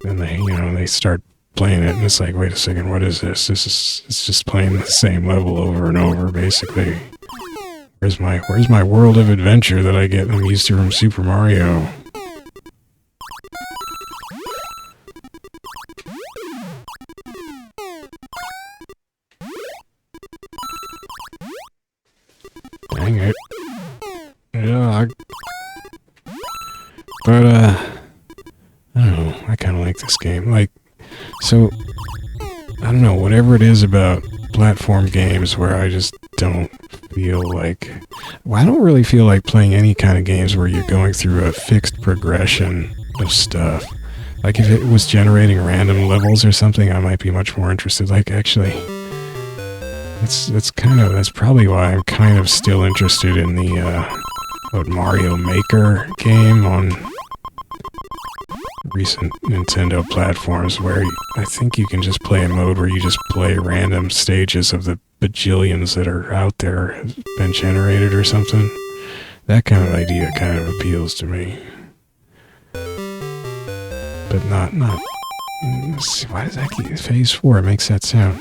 then they, you know, they start playing it and it's like, wait a second, what is this? It's just playing the same level over and over, basically. Where's my world of adventure that I'm used to from Super Mario? Dang it. Yeah, but, I don't know, I kind of like this game. Like, so, I don't know, whatever it is about platform games where I just don't feel like... Well, I don't really feel like playing any kind of games where you're going through a fixed progression of stuff. Like, if it was generating random levels or something, I might be much more interested. Like, actually... That's probably why I'm kind of still interested in the, Mario Maker game on recent Nintendo platforms, where I think you can just play a mode where you just play random stages of the bajillions that are out there, have been generated or something. That kind of idea kind of appeals to me. But not, let's see, why does that keep, Phase 4, it makes that sound.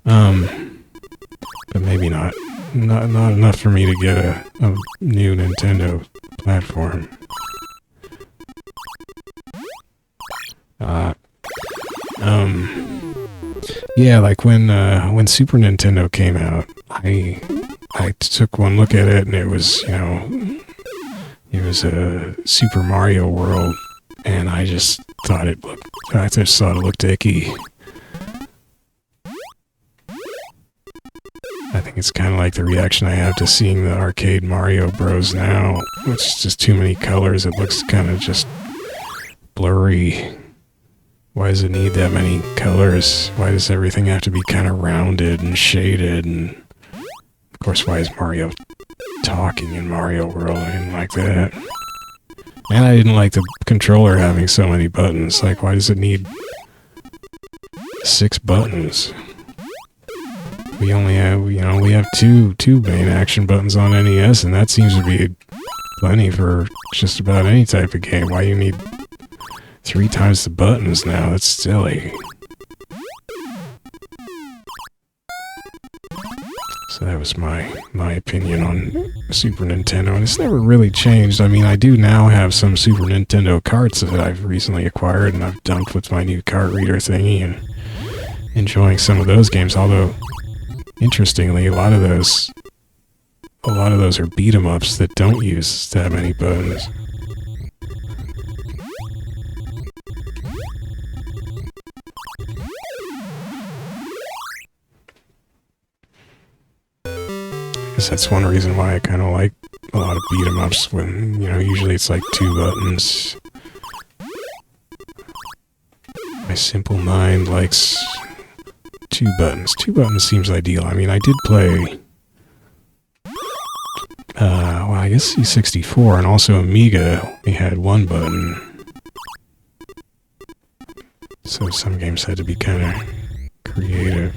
But maybe not enough for me to get a new Nintendo platform. Yeah, like when Super Nintendo came out, I took one look at it and it was, you know, it was a Super Mario World, and I just thought it looked icky. I think it's kind of like the reaction I have to seeing the arcade Mario Bros. Now, which is just too many colors. It looks kind of just blurry. Why does it need that many colors? Why does everything have to be kind of rounded and shaded? And of course, why is Mario talking in Mario World? I didn't like that. And I didn't like the controller having so many buttons. Like, why does it need 6 buttons? We only have, you know, we have two main action buttons on NES, and that seems to be plenty for just about any type of game. Why do you need 3 times the buttons now? That's silly. So that was my opinion on Super Nintendo, and it's never really changed. I mean, I do now have some Super Nintendo carts that I've recently acquired, and I've dumped with my new cart reader thingy, and enjoying some of those games, although... Interestingly, a lot of those are beat 'em ups that don't use that many buttons. I guess that's one reason why I kind of like a lot of beat 'em ups when, you know, usually it's like 2 buttons. My simple mind likes 2 buttons. 2 buttons seems ideal. I mean, I did play, well, I guess C64 and also Amiga, we had 1 button. So some games had to be kind of creative.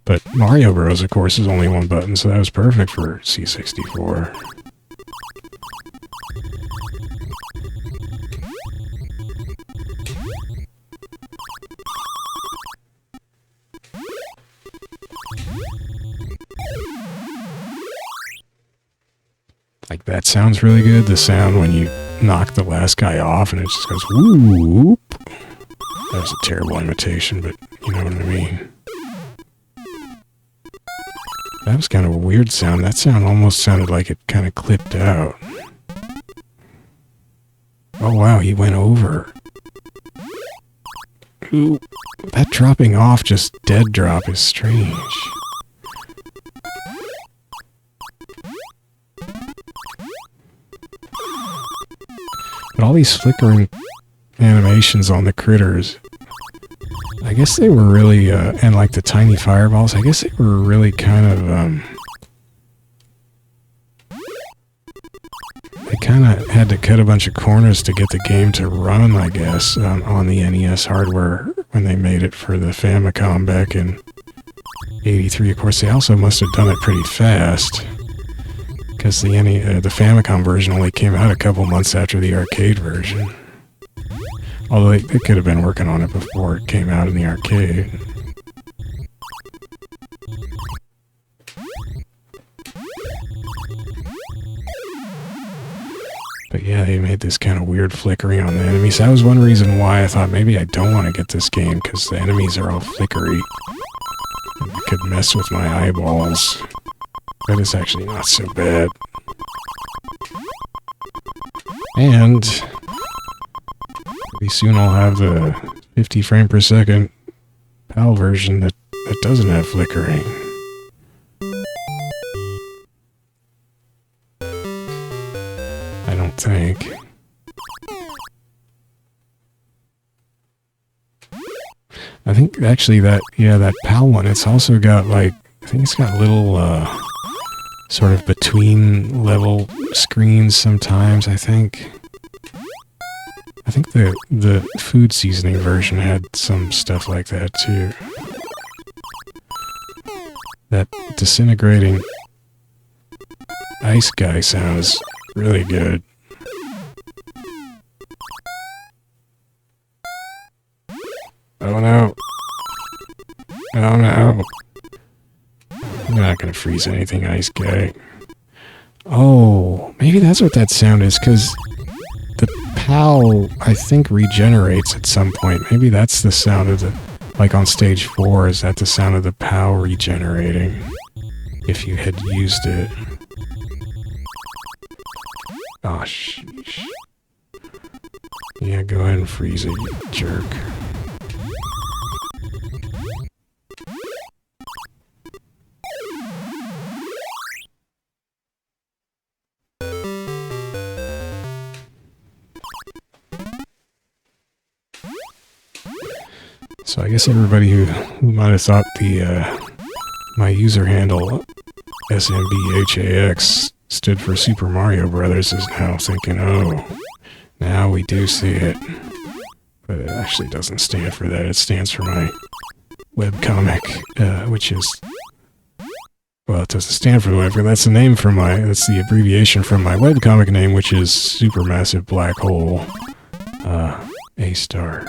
But Mario Bros, of course, is only 1 button, so that was perfect for C64. Like, that sounds really good. The sound when you knock the last guy off and it just goes whoop. That was a terrible imitation, but you know what I mean. That was kind of a weird sound. That sound almost sounded like it kind of clipped out. Oh wow, he went over. Ooh, that dropping off, just dead drop, is strange. But all these flickering animations on the critters, I guess they were really, and like the tiny fireballs, I guess they were really kind of, they kind of had to cut a bunch of corners to get the game to run, I guess, on the NES hardware when they made it for the Famicom back in '83. Of course, they also must have done it pretty fast, because the Famicom version only came out a couple months after the arcade version. Although they could have been working on it before it came out in the arcade. But yeah, they made this kind of weird flickering on the enemies. That was one reason why I thought maybe I don't want to get this game, because the enemies are all flickery. It could mess with my eyeballs. But it's actually not so bad. And pretty soon I'll have the 50 frame per second PAL version that doesn't have flickering. I don't think. I think actually that PAL one, it's also got like, I think it's got little sort of between level screens sometimes, I think. I think the food seasoning version had some stuff like that too. That disintegrating ice guy sounds really good. Oh no. Oh no. I'm not gonna freeze anything, ice guy. Oh, maybe that's what that sound is, because the PAL, I think, regenerates at some point. Maybe that's the sound of the... Like on stage 4, is that the sound of the PAL regenerating? If you had used it. Oh, sheesh. Yeah, go ahead and freeze it, you jerk. So I guess everybody who might have thought my user handle smbhax stood for Super Mario Brothers is now thinking, oh, now we do see it. But it actually doesn't stand for that. It stands for my webcomic, which is... Well, it doesn't stand for the webcomic. That's the name for that's the abbreviation from my webcomic name, which is Supermassive Black Hole A-Star.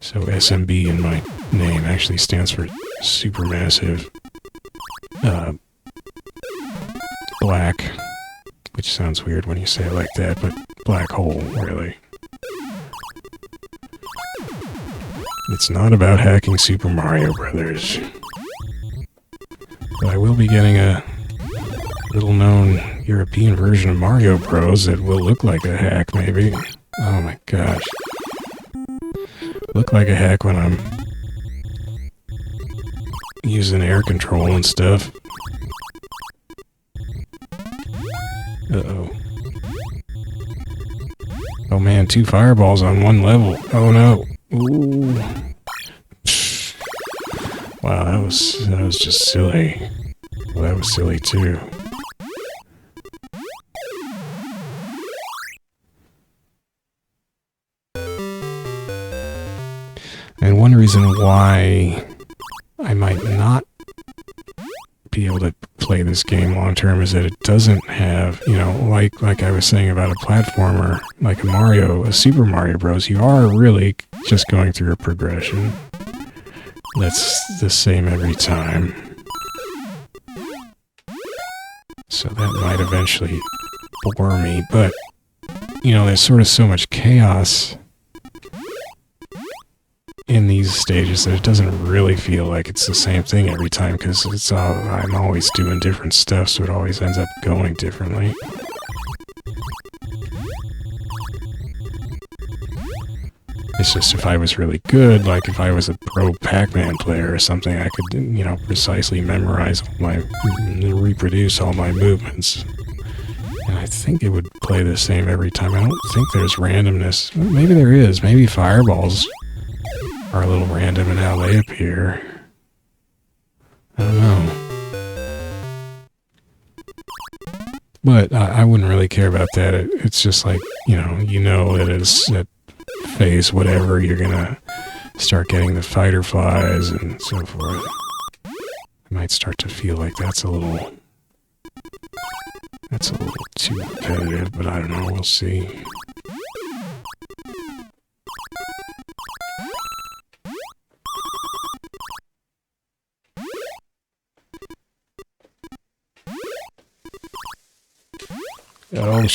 So SMB in my name actually stands for Supermassive Black, which sounds weird when you say it like that, but black hole, really. It's not about hacking Super Mario Brothers. But I will be getting a little-known European version of Mario Bros. That will look like a hack, maybe. Oh my gosh. Look like a hack when I'm using air control and stuff. Uh-oh. Oh man, 2 fireballs on 1 level. Oh no. Ooh. Wow, that was just silly. Well, that was silly too. And one reason why I might not be able to play this game long term is that it doesn't have, you know, like I was saying about a platformer, like a Super Mario Bros. You are really just going through a progression that's the same every time. So that might eventually bore me, but, you know, there's sort of so much chaos in these stages that it doesn't really feel like it's the same thing every time, because I'm always doing different stuff, so it always ends up going differently. It's just if I was really good, like if I was a pro Pac-Man player or something, I could, you know, precisely memorize reproduce all my movements think it would play the same every time. I don't think there's randomness. Maybe there is. Maybe fireballs are a little random in how they appear. I don't know. But I wouldn't really care about that. It's just like, you know that it's at phase whatever, you're gonna start getting the fighter flies and so forth. I might start to feel like that's a little too repetitive, but I don't know, we'll see. Oh,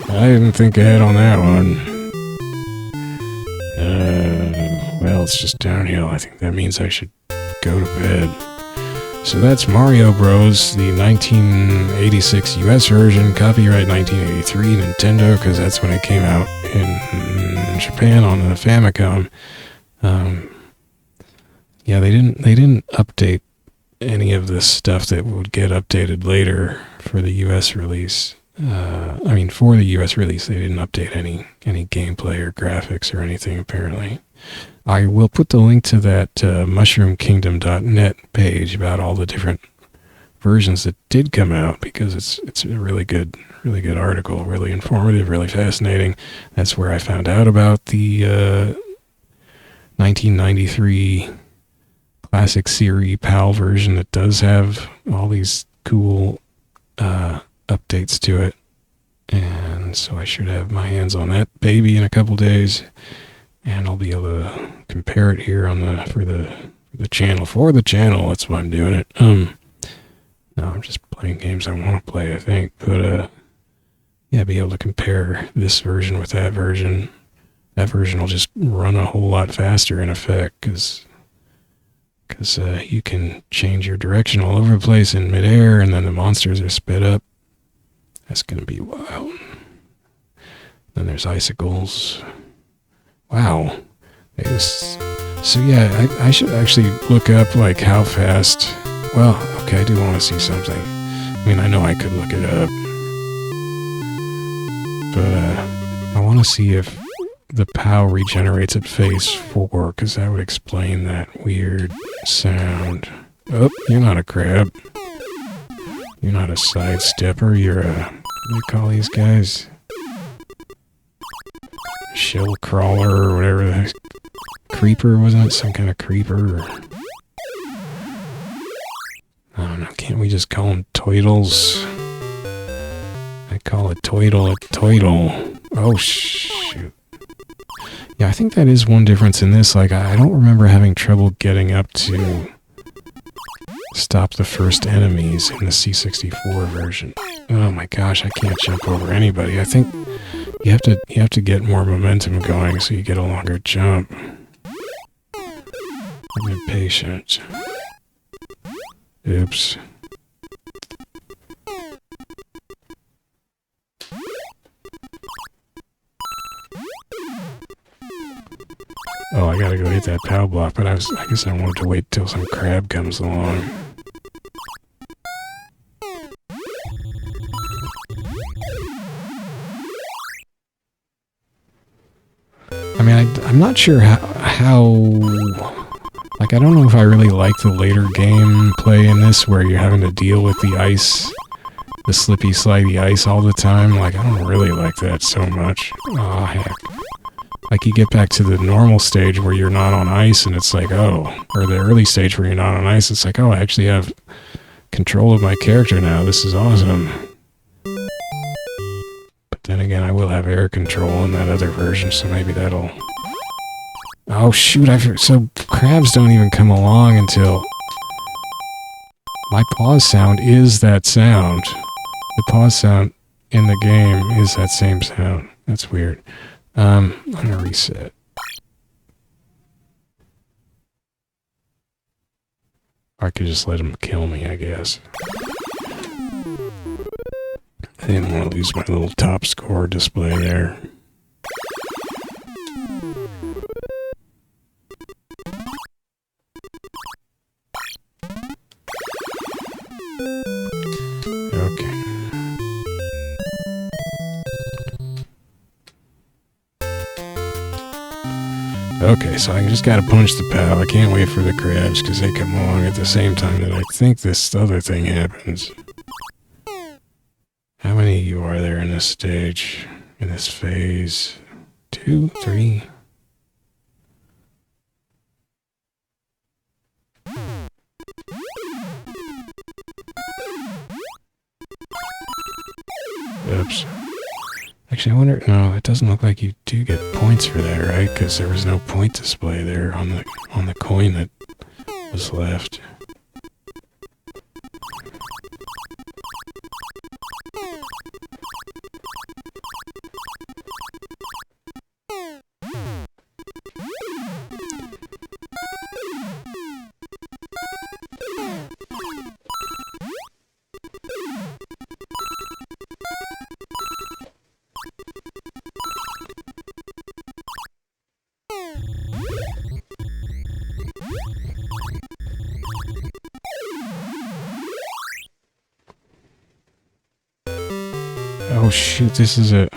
I didn't think ahead on that one. Well, it's just downhill. I think that means I should go to bed. So that's Mario Bros., the 1986 US version, copyright 1983 Nintendo, because that's when it came out in Japan on the Famicom. Yeah, they didn't update any of the stuff that would get updated later for the US release. For the US release, they didn't update any gameplay or graphics or anything, apparently. I will put the link to that mushroomkingdom.net page about all the different versions that did come out, because it's a really good article, really informative, really fascinating. That's where I found out about the 1993 Classic Series PAL version that does have all these cool updates to it, and so I should have my hands on that baby in a couple days, and I'll be able to compare it here on for the channel. That's why I'm doing it. No, I'm just playing games I want to play, I think, but yeah, be able to compare this version with that version. That version will just run a whole lot faster in effect, because you can change your direction all over the place in midair, and then the monsters are sped up. That's going to be wild. Then there's icicles. Wow. So yeah, I should actually look up like how fast. Well, okay, I do want to see something. I mean, I know I could look it up, but I want to see if the POW regenerates at phase 4, because that would explain that weird sound. Oh, you're not a crab. You're not a sidestepper. You're a... what do they call these guys? Shell crawler or whatever the heck. Creeper, wasn't it? Some kind of creeper? I don't know. Can't we just call them toidles? I call a toidle a toidle. Oh, shoot. Yeah, I think that is one difference in this. Like, I don't remember having trouble getting up to stop the first enemies in the C64 version. Oh my gosh, I can't jump over anybody. I think you have to get more momentum going so you get a longer jump. I'm impatient. Oops. Oh, I gotta go hit that POW block, but I guess I wanted to wait till some crab comes along. I mean, I'm not sure how... Like, I don't know if I really like the later gameplay in this, where you're having to deal with the ice, the slippy, slidey ice all the time. Like, I don't really like that so much. Oh, heck. Like, you get back to the normal stage where you're not on ice, and it's like, oh, or the early stage where you're not on ice, it's like, oh, I actually have control of my character now. This is awesome. But then again, I will have air control in that other version, so maybe that'll... Oh, shoot, so crabs don't even come along until... My pause sound is that sound. The pause sound in the game is that same sound. That's weird. I'm gonna reset. I could just let him kill me, I guess. I didn't want to lose my little top score display there. Okay. Okay, so I just gotta punch the POW. I can't wait for the crabs because they come along at the same time that I think this other thing happens. How many of you are there in this stage, in this phase? 2, 3? Oops. Actually, I wonder... No, it doesn't look like you do get points for that, right? Because there was no point display there on the coin that was left. Oh shoot, this is a...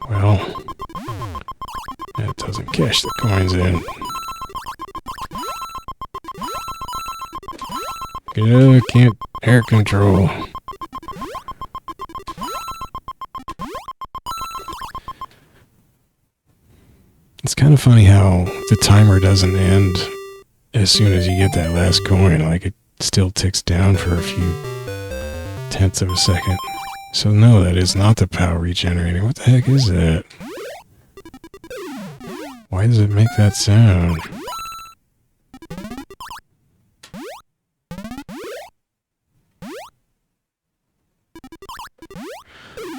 Well... That doesn't cash the coins in. Good, can't air control. It's kind of funny how the timer doesn't end as soon as you get that last coin. Like, it still ticks down for a few tenths of a second. So no, that is not the POW regenerating. What the heck is that? Why does it make that sound?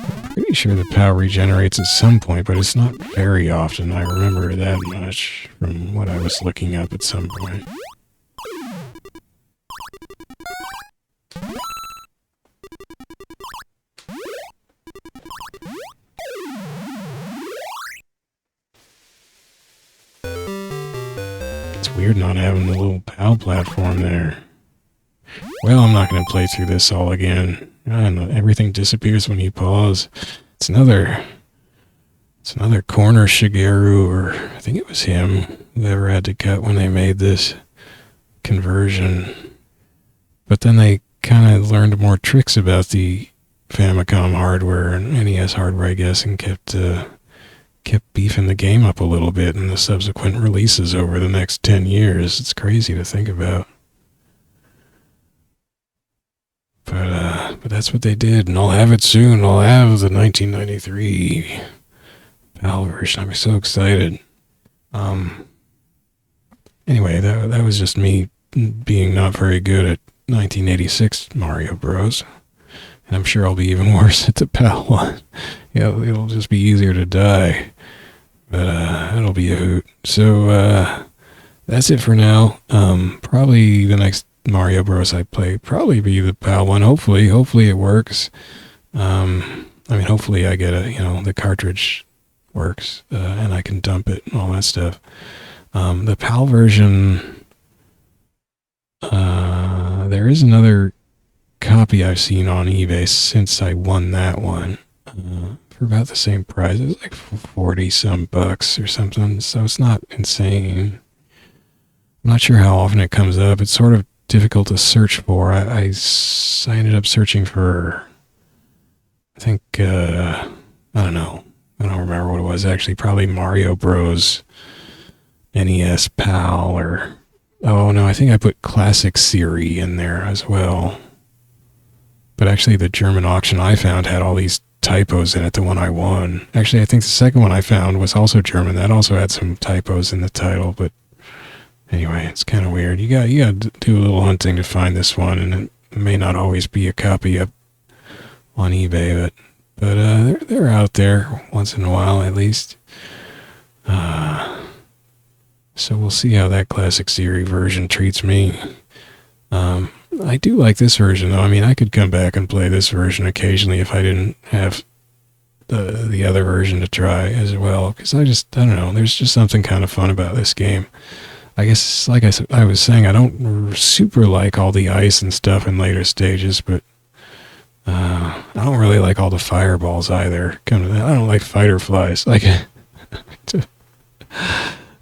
I'm pretty sure the POW regenerates at some point, but it's not very often. I remember that much from what I was looking up at some point. Weird not having the little POW platform there. Well, I'm not going to play through this all again. I don't know, everything disappears when you pause. It's another corner Shigeru, or I think it was him, whoever had to cut when they made this conversion. But then they kind of learned more tricks about the Famicom hardware and NES hardware, I guess, and kept beefing the game up a little bit in the subsequent releases over the next 10 years. It's crazy to think about. But that's what they did, and I'll have it soon. I'll have the 1993 PAL version. I'm so excited. Anyway, that was just me being not very good at 1986 Mario Bros. And I'm sure I'll be even worse at the PAL one. Yeah, it'll just be easier to die. But it'll be a hoot. So that's it for now. Probably the next Mario Bros. I play probably be the PAL one. Hopefully it works. I mean, hopefully I get the cartridge works and I can dump it and all that stuff. The PAL version, there is another copy I've seen on eBay since I won that one for about the same price. It was like 40 some bucks or something, so it's not insane. I'm not sure how often it comes up. It's sort of difficult to search for. I ended up searching for, I think, I don't know. I don't remember what it was actually. Probably Mario Bros. NES PAL or, oh no, I think I put Classic Series in there as well. But actually the German auction I found had all these typos in it, the one I won. Actually, I think the second one I found was also German. That also had some typos in the title, but anyway, it's kind of weird. You got to do a little hunting to find this one, and it may not always be a copy up on eBay, but they're out there once in a while at least. So we'll see how that Classic Series version treats me. I do like this version, though. I mean, I could come back and play this version occasionally if I didn't have the other version to try as well, because I don't know, there's just something kind of fun about this game. I guess, like I was saying, I don't super like all the ice and stuff in later stages, but I don't really like all the fireballs either. I don't like fighter flies. Like,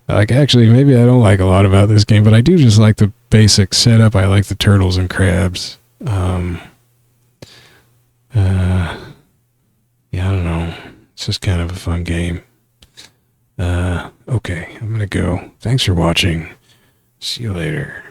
Like, actually, maybe I don't like a lot about this game, but I do just like the basic setup. I like the turtles and crabs. Yeah, I don't know. It's just kind of a fun game. Okay, I'm gonna go. Thanks for watching. See you later.